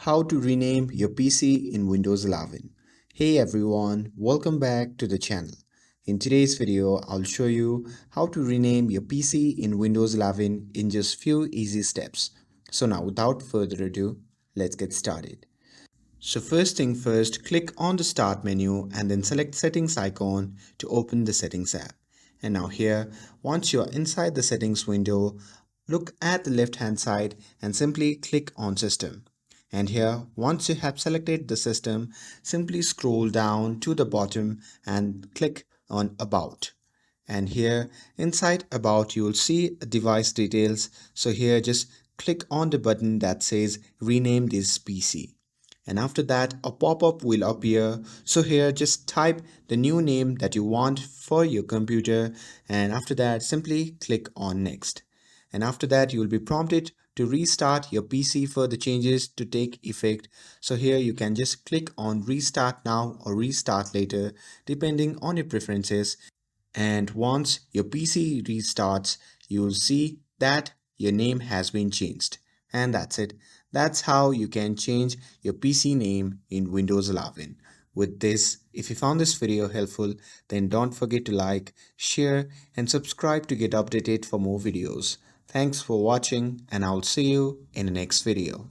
How to rename your PC in Windows 11. Hey everyone, welcome back to the channel. In today's video, I'll show you how to rename your PC in Windows 11 in just few easy steps. So now without further ado, let's get started. So first thing first, click on the start menu and then select settings icon to open the settings app. And now here, once you're inside the settings window, look at the left hand side and simply click on system. And here, once you have selected the system, simply scroll down to the bottom and click on about. And here inside about you will see device details. So here just click on the button that says rename this PC, and after that a pop-up will appear. So here just type the new name that you want for your computer, and after that simply click on next. And after that you will be prompted to restart your PC for the changes to take effect. So here you can just click on restart now or restart later depending on your preferences. And once your PC restarts, you'll see that your name has been changed. And that's it. That's how you can change your PC name in Windows 11. With this, if you found this video helpful, then don't forget to like, share, and subscribe to get updated for more videos. Thanks for watching, and I'll see you in the next video.